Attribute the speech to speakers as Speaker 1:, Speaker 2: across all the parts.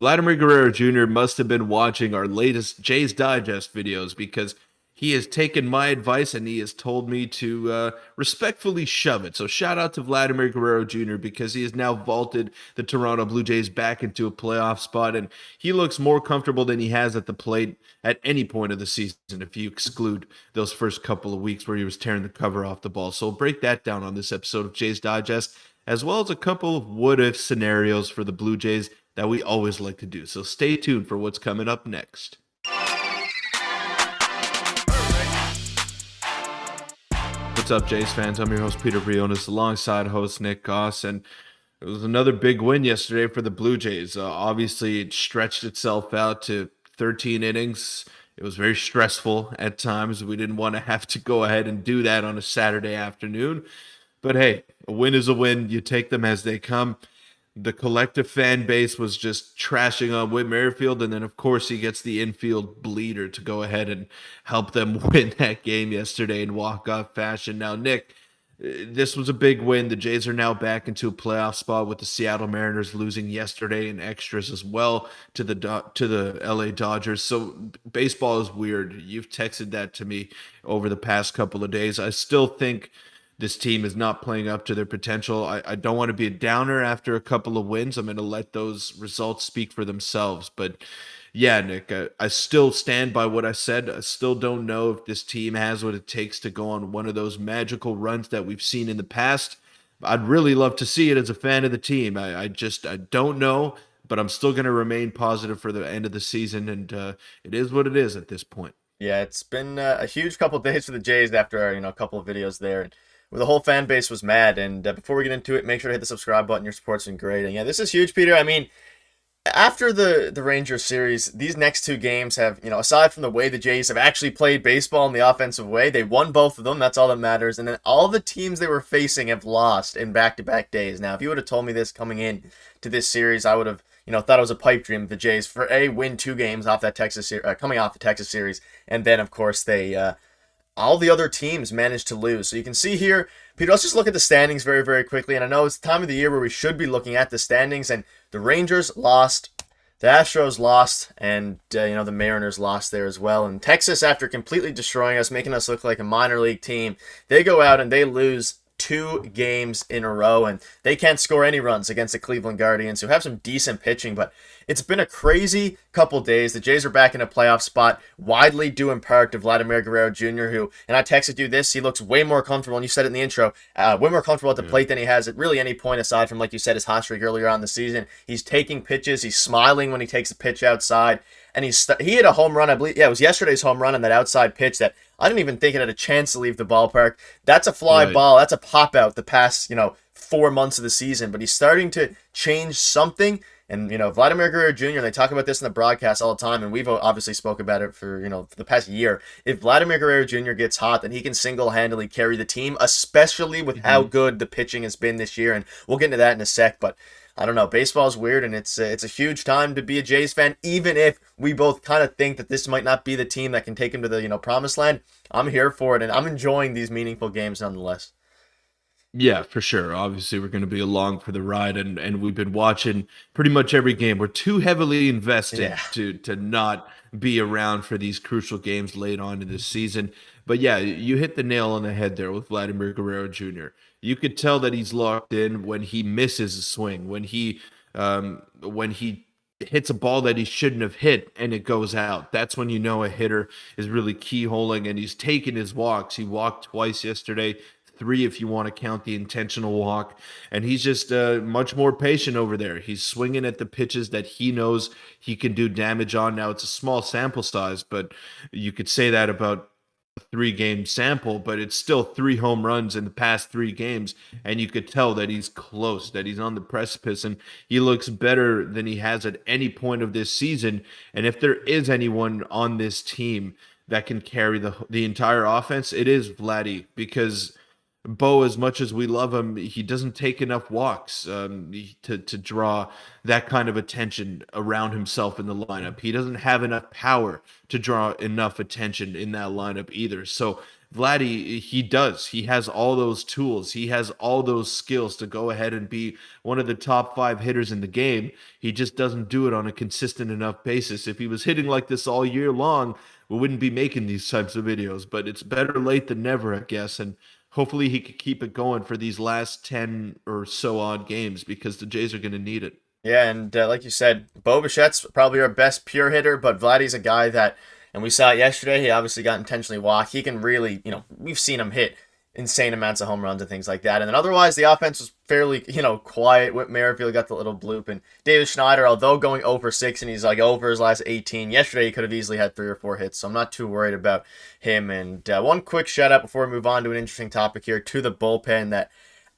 Speaker 1: Vladimir Guerrero Jr. must have been watching our latest Jay's Digest videos because he has taken my advice and he has told me to respectfully shove it. So shout out to Vladimir Guerrero Jr. because he has now vaulted the Toronto Blue Jays back into a playoff spot, and he looks more comfortable than he has at the plate at any point of the season if you exclude those first couple of weeks where he was tearing the cover off the ball. So we'll break that down on this episode of Jay's Digest, as well as a couple of what if scenarios for the Blue Jays that we always like to do. So stay tuned for what's coming up next. What's up, Jays fans? I'm your host, Peter Vryonis, alongside host Nick Gosse, and it was another big win yesterday for the Blue Jays. Obviously, it stretched itself out to 13 innings. It was very stressful at times. We didn't want to have to go ahead and do that on a Saturday afternoon. But hey, a win is a win. You take them as they come. The collective fan base was just trashing on Whit Merrifield, and then of course he gets the infield bleeder to go ahead and help them win that game yesterday in walk-off fashion. Now, Nick, this was a big win. The Jays are now back into a playoff spot with the Seattle Mariners losing yesterday in extras as well to the LA Dodgers. So baseball is weird. You've texted that to me over the past couple of days. I still think this team is not playing up to their potential. I don't want to be a downer after a couple of wins. I'm going to let those results speak for themselves. But yeah, Nick, I still stand by what I said. I still don't know if this team has what it takes to go on one of those magical runs that we've seen in the past. I'd really love to see it as a fan of the team. I don't know, but I'm still going to remain positive for the end of the season. And it is what it is at this point.
Speaker 2: Yeah, it's been a huge couple of days for the Jays after a couple of videos there, and where the whole fan base was mad. And before we get into it, make sure to hit the subscribe button. Your support's been great, and yeah, this is huge, Peter. I mean, after the Rangers series, these next two games have, aside from the way the Jays have actually played baseball in the offensive way, they won both of them. That's all that matters. And then all the teams they were facing have lost in back-to-back days. Now, if you would have told me this coming in to this series, I would have, thought it was a pipe dream of the Jays for win two games off that coming off the Texas series, and then of course they all the other teams managed to lose. So you can see here, Peter, let's just look at the standings very, very quickly. And I know it's the time of the year where we should be looking at the standings. And the Rangers lost, the Astros lost, and, the Mariners lost there as well. And Texas, after completely destroying us, making us look like a minor league team, they go out and they lose 2 games in a row, and they can't score any runs against the Cleveland Guardians, who have some decent pitching. But it's been a crazy couple days. The Jays are back in a playoff spot, widely due in part to Vladimir Guerrero Jr., who, and I texted you this, he looks way more comfortable, and you said it in the intro, way more comfortable at the plate than he has at really any point aside from, like you said, his hot streak earlier on the season. He's taking pitches, he's smiling when he takes a pitch outside, and he hit a home run, I believe. Yeah, it was yesterday's home run on that outside pitch that I didn't even think it had a chance to leave the ballpark. That's a fly
Speaker 1: Right.
Speaker 2: ball. That's a pop out the past, 4 months of the season. But he's starting to change something. And, Vladimir Guerrero Jr., they talk about this in the broadcast all the time, and we've obviously spoke about it for the past year. If Vladimir Guerrero Jr. gets hot, then he can single-handedly carry the team, especially with how good the pitching has been this year. And we'll get into that in a sec, but I don't know. Baseball's weird, and it's a huge time to be a Jays fan, even if we both kind of think that this might not be the team that can take him to the promised land. I'm here for it, and I'm enjoying these meaningful games nonetheless.
Speaker 1: Yeah, for sure. Obviously, we're going to be along for the ride, and we've been watching pretty much every game. We're too heavily invested
Speaker 2: Yeah.
Speaker 1: to not be around for these crucial games late on in this season. But yeah, you hit the nail on the head there with Vladimir Guerrero Jr. You could tell that he's locked in when he misses a swing, when he hits a ball that he shouldn't have hit and it goes out. That's when you know a hitter is really keyholing, and he's taking his walks. He walked twice yesterday, 3 if you want to count the intentional walk, and he's just much more patient over there. He's swinging at the pitches that he knows he can do damage on. Now, it's a small sample size, but you could say that about 3 game sample, but it's still 3 home runs in the past 3 games, and you could tell that he's close, that he's on the precipice, and he looks better than he has at any point of this season. And if there is anyone on this team that can carry the entire offense, it is Vladdy, because Bo, as much as we love him, he doesn't take enough walks to draw that kind of attention around himself in the lineup. He doesn't have enough power to draw enough attention in that lineup either. So Vladdy, he does. He has all those tools. He has all those skills to go ahead and be one of the top 5 hitters in the game. He just doesn't do it on a consistent enough basis. If he was hitting like this all year long, we wouldn't be making these types of videos. But it's better late than never, I guess. And hopefully he could keep it going for these last 10 or so odd games because the Jays are going to need it.
Speaker 2: Yeah, and like you said, Bo Bichette's probably our best pure hitter, but Vladdy's a guy that, and we saw it yesterday, he obviously got intentionally walked. He can really, we've seen him hit insane amounts of home runs and things like that. And then otherwise, the offense was fairly, quiet. Whit Merrifield got the little bloop. And David Schneider, although going 0 for 6 and he's like over his last 18, yesterday he could have easily had 3 or 4 hits. So I'm not too worried about him. And one quick shout out before we move on to an interesting topic here to the bullpen that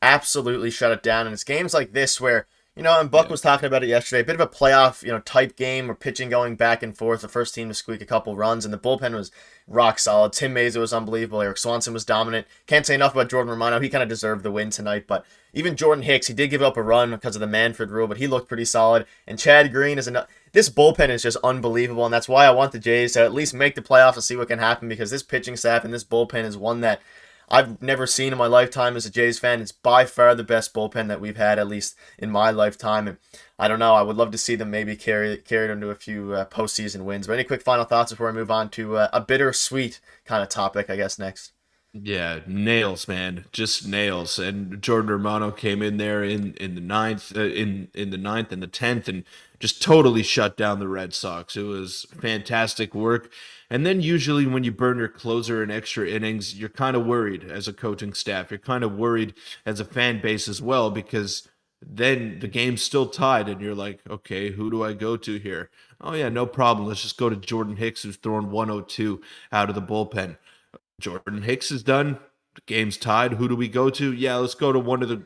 Speaker 2: absolutely shut it down. And it's games like this where, and Buck
Speaker 1: Yeah.
Speaker 2: was talking about it yesterday. A bit of a playoff, type game where pitching going back and forth. The first team to squeak a couple runs, and the bullpen was rock solid. Tim Mayza was unbelievable. Eric Swanson was dominant. Can't say enough about Jordan Romano. He kind of deserved the win tonight. But even Jordan Hicks, he did give up a run because of the Manfred rule, but he looked pretty solid. And Chad Green is another. This bullpen is just unbelievable, and that's why I want the Jays to at least make the playoffs and see what can happen because this pitching staff and this bullpen is one that I've never seen in my lifetime as a Jays fan. It's by far the best bullpen that we've had, at least in my lifetime. And I don't know. I would love to see them maybe carry it into a few postseason wins. But any quick final thoughts before we move on to a bittersweet kind of topic, I guess, next?
Speaker 1: Yeah, nails, man, just nails. And Jordan Romano came in there in the ninth, in the ninth and the 10th, and just totally shut down the Red Sox. It was fantastic work. And then usually when you burn your closer in extra innings, you're kind of worried as a coaching staff. You're kind of worried as a fan base as well because then the game's still tied, and you're like, okay, who do I go to here? Oh yeah, no problem. Let's just go to Jordan Hicks, who's throwing 102 out of the bullpen. Jordan Hicks is done. The game's tied. Who do we go to? Yeah, let's go to one of the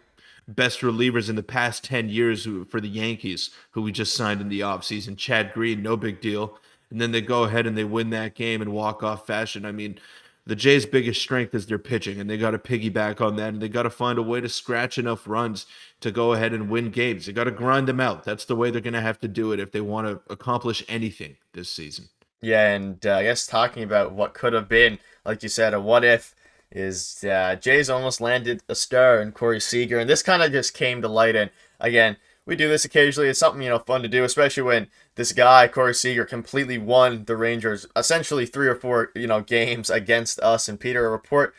Speaker 1: best relievers in the past 10 years for the Yankees, who we just signed in the offseason. Chad Green, no big deal. And then they go ahead and they win that game in walk-off fashion. I mean, the Jays' biggest strength is their pitching, and they got to piggyback on that, and they got to find a way to scratch enough runs to go ahead and win games. They got to grind them out. That's the way they're going to have to do it if they want to accomplish anything this season.
Speaker 2: Yeah, and I guess talking about what could have been, like you said, a what if is Jays almost landed a star in Corey Seager, and this kind of just came to light. And again, we do this occasionally. It's something fun to do, especially when this guy Corey Seager completely won the Rangers essentially 3 or 4 games against us. And Peter, a report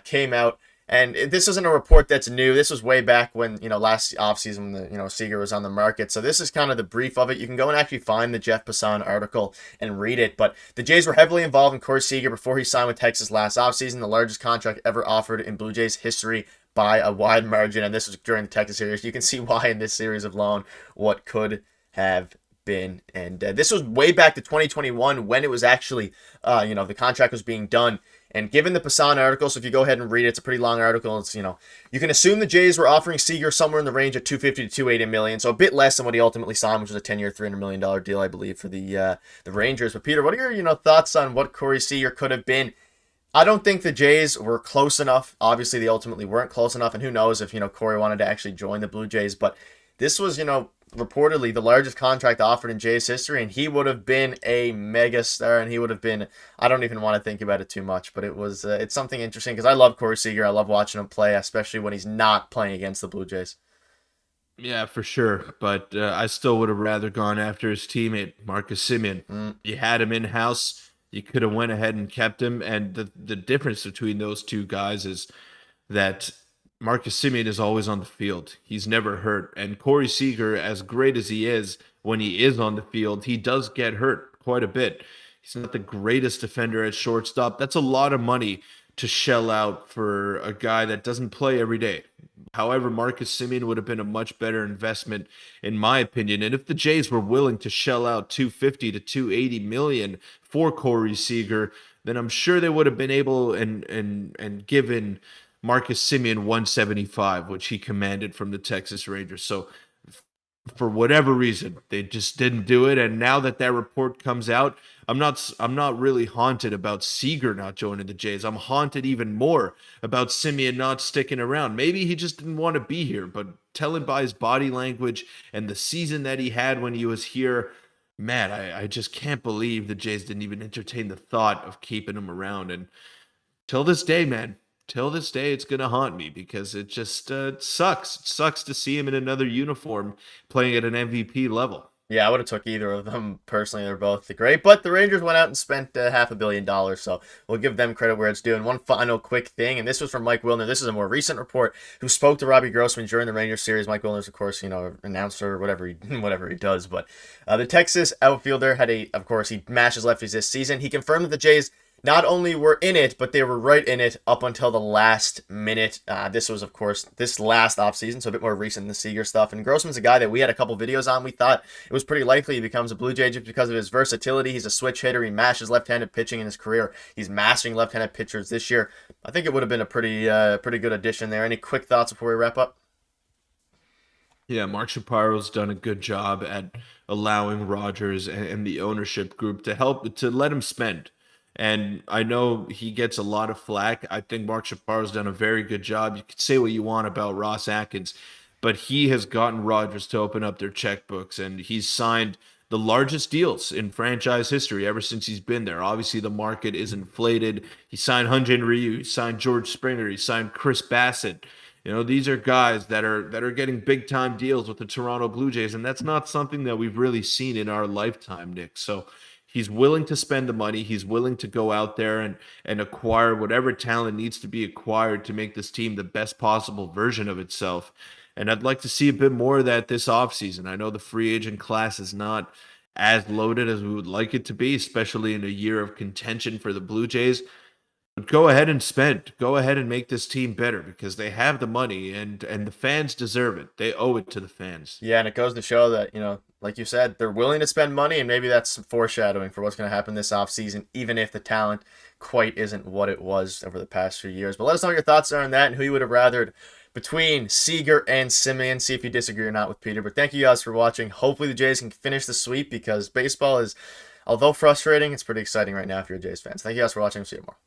Speaker 2: came out. And this isn't a report that's new. This was way back when, last offseason when Seager was on the market. So this is kind of the brief of it. You can go and actually find the Jeff Passan article and read it. But the Jays were heavily involved in Corey Seager before he signed with Texas last offseason, the largest contract ever offered in Blue Jays history by a wide margin. And this was during the Texas series. You can see why in this series alone what could have been. And this was way back to 2021 when it was actually, the contract was being done. And given the Passan article, so if you go ahead and read it, it's a pretty long article. It's, you can assume the Jays were offering Seager somewhere in the range of 250 to 280 million, so a bit less than what he ultimately signed, which was a 10-year, $300 million deal, I believe, for the Rangers. But Peter, what are your thoughts on what Corey Seager could have been? I don't think the Jays were close enough. Obviously, they ultimately weren't close enough, and who knows if Corey wanted to actually join the Blue Jays. But this was reportedly the largest contract offered in Jays history, and he would have been a mega star, and he would have been, I don't even want to think about it too much, but it's something interesting because I love Corey Seager. I love watching him play, especially when he's not playing against the Blue Jays.
Speaker 1: Yeah, for sure. But I still would have rather gone after his teammate, Marcus Simeon.
Speaker 2: Mm.
Speaker 1: You had him in-house. You could have went ahead and kept him. And the difference between those two guys is that Marcus Simeon is always on the field. He's never hurt. And Corey Seager, as great as he is, when he is on the field, he does get hurt quite a bit. He's not the greatest defender at shortstop. That's a lot of money to shell out for a guy that doesn't play every day. However, Marcus Simeon would have been a much better investment, in my opinion. And if the Jays were willing to shell out 250 to 280 million for Corey Seager, then I'm sure they would have been able and given Marcus Simeon 175, which he commanded from the Texas Rangers. So for whatever reason, they just didn't do it. And now that that report comes out, I'm not really haunted about Seager not joining the Jays. I'm haunted even more about Simeon not sticking around. Maybe he just didn't want to be here, but telling by his body language and the season that he had when he was here, man, I just can't believe the Jays didn't even entertain the thought of keeping him around. And till this day, man, till this day, it's gonna haunt me because it just sucks. It sucks to see him in another uniform playing at an MVP level.
Speaker 2: Yeah, I would have took either of them personally. They're both great, but the Rangers went out and spent $500 million, so we'll give them credit where it's due. And one final quick thing, and this was from Mike Wilner. This is a more recent report who spoke to Robbie Grossman during the Rangers series. Mike Wilner's, of course, announcer, whatever he whatever he does. But the Texas outfielder of course, he mashes lefties this season. He confirmed that the Jays not only were in it, but they were right in it up until the last minute. This was, of course, this last offseason, so a bit more recent than the Seager stuff. And Grossman's a guy that we had a couple videos on. We thought it was pretty likely he becomes a Blue Jay just because of his versatility. He's a switch hitter. He mashes left-handed pitching in his career. He's mastering left-handed pitchers this year. I think it would have been a pretty good addition there. Any quick thoughts before we wrap up?
Speaker 1: Yeah, Mark Shapiro's done a good job at allowing Rogers and the ownership group to help to let him spend. And I know he gets a lot of flack. I think Mark Shapiro's done a very good job. You could say what you want about Ross Atkins, but he has gotten Rogers to open up their checkbooks, and he's signed the largest deals in franchise history ever since he's been there. Obviously, the market is inflated. He signed Hyun-Jin Ryu, he signed George Springer, he signed Chris Bassett. These are guys that are getting big time deals with the Toronto Blue Jays, and that's not something that we've really seen in our lifetime, Nick. So he's willing to spend the money. He's willing to go out there and acquire whatever talent needs to be acquired to make this team the best possible version of itself. And I'd like to see a bit more of that this offseason. I know the free agent class is not as loaded as we would like it to be, especially in a year of contention for the Blue Jays. But go ahead and spend. Go ahead and make this team better because they have the money and the fans deserve it. They owe it to the fans.
Speaker 2: Yeah, and it goes to show that, like you said, they're willing to spend money, and maybe that's some foreshadowing for what's going to happen this offseason, even if the talent quite isn't what it was over the past few years. But let us know what your thoughts are on that and who you would have rathered between Seager and Simeon. See if you disagree or not with Peter. But thank you guys for watching. Hopefully the Jays can finish the sweep because baseball is, although frustrating, it's pretty exciting right now if you're a Jays fans. Thank you guys for watching. See you tomorrow.